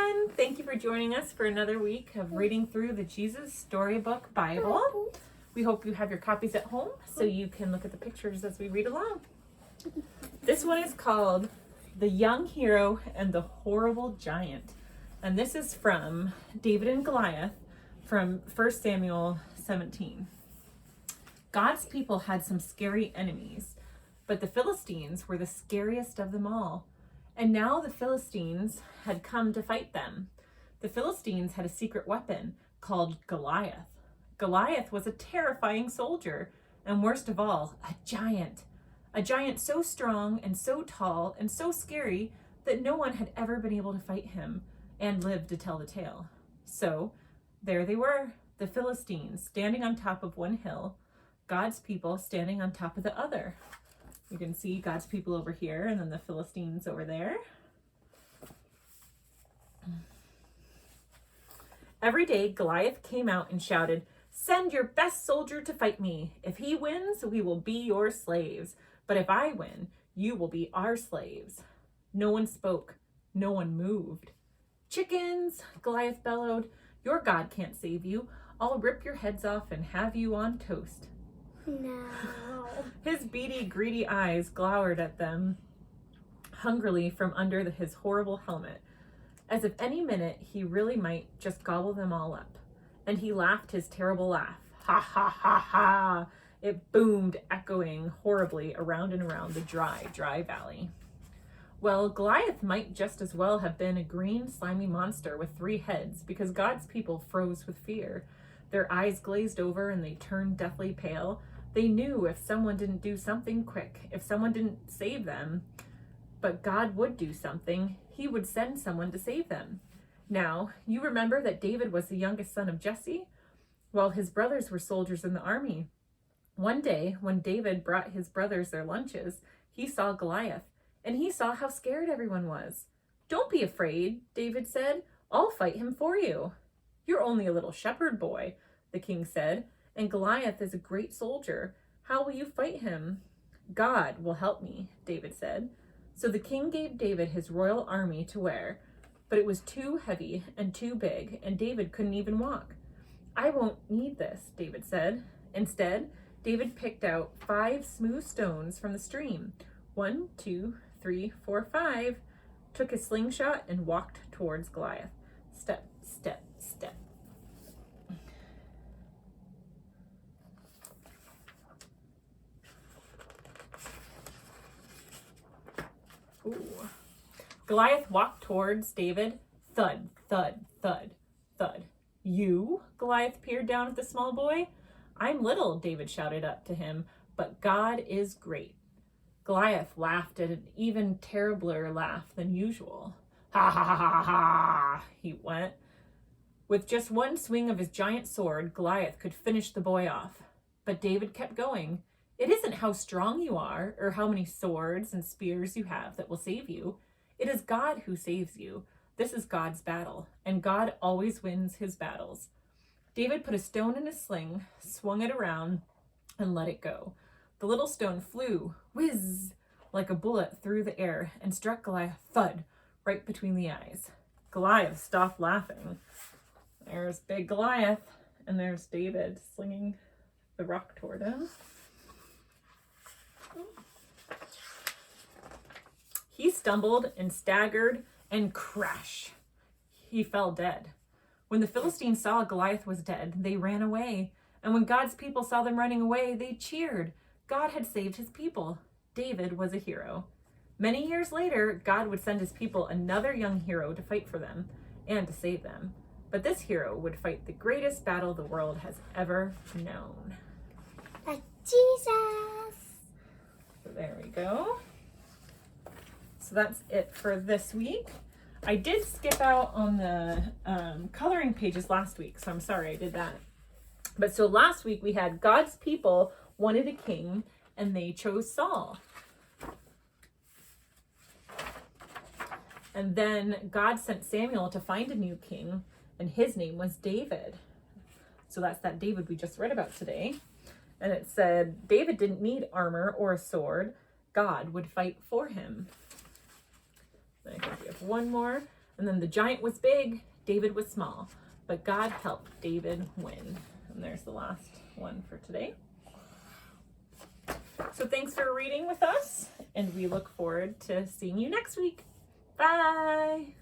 everyone. Thank you for joining us for another week of reading through the Jesus Storybook Bible. We hope you have your copies at home so you can look at the pictures as we read along. This one is called The Young Hero and the Horrible Giant. And this is from David and Goliath from 1 Samuel 17. God's people had some scary enemies, but the Philistines were the scariest of them all. And now the Philistines had come to fight them. The Philistines had a secret weapon called Goliath. Goliath was a terrifying soldier, and worst of all, a giant. A giant so strong and so tall and so scary that no one had ever been able to fight him and live to tell the tale. So there they were, the Philistines standing on top of one hill, God's people standing on top of the other. You can see God's people over here and then the Philistines over there. Every day, Goliath came out and shouted, "Send your best soldier to fight me. If he wins, we will be your slaves. But if I win, you will be our slaves." No one spoke. No one moved. "Chickens," Goliath bellowed, "your God can't save you. I'll rip your heads off and have you on toast." No. His beady, greedy eyes glowered at them hungrily from under his horrible helmet, as if any minute he really might just gobble them all up. And he laughed his terrible laugh. Ha ha ha ha! It boomed, echoing horribly around and around the dry, dry valley. Well, Goliath might just as well have been a green, slimy monster with 3 heads, because God's people froze with fear. Their eyes glazed over and they turned deathly pale. They knew if someone didn't do something quick, if someone didn't save them, but God would do something, he would send someone to save them. Now, you remember that David was the youngest son of Jesse? Well, his brothers were soldiers in the army. One day, when David brought his brothers their lunches, he saw Goliath, and he saw how scared everyone was. "Don't be afraid," David said. "I'll fight him for you." "You're only a little shepherd boy," the king said, "and Goliath is a great soldier. How will you fight him?" "God will help me," David said. So the king gave David his royal army to wear, but it was too heavy and too big, and David couldn't even walk. "I won't need this," David said. Instead, David picked out 5 smooth stones from the stream. 1, 2, 3, 4, 5, took his slingshot and walked towards Goliath. Step, step, step. Ooh. Goliath walked towards David. Thud, thud, thud, thud. "You?" Goliath peered down at the small boy. "I'm little," David shouted up to him, "but God is great." Goliath laughed at an even terribler laugh than usual. "Ha ha ha ha ha!" he went. With just one swing of his giant sword, Goliath could finish the boy off. But David kept going. "It isn't how strong you are or how many swords and spears you have that will save you. It is God who saves you. This is God's battle, and God always wins his battles." David put a stone in his sling, swung it around, and let it go. The little stone flew, whiz, like a bullet through the air and struck Goliath, thud, right between the eyes. Goliath stopped laughing. There's big Goliath, and there's David slinging the rock toward him. He stumbled and staggered and crash. He fell dead. When the Philistines saw Goliath was dead, they ran away. And when God's people saw them running away, they cheered. God had saved his people. David was a hero. Many years later, God would send his people another young hero to fight for them and to save them. But this hero would fight the greatest battle the world has ever known. That's Jesus. So there we go. So that's it for this week. I did skip out on the coloring pages last week, so I'm sorry I did that. But so last week we had God's people wanted a king, and they chose Saul. And then God sent Samuel to find a new king, and his name was David. So that's that David we just read about today. And it said David didn't need armor or a sword. God would fight for him. I think we have one more. And then the giant was big, David was small, but God helped David win. And there's the last one for today. So thanks for reading with us, and we look forward to seeing you next week. Bye!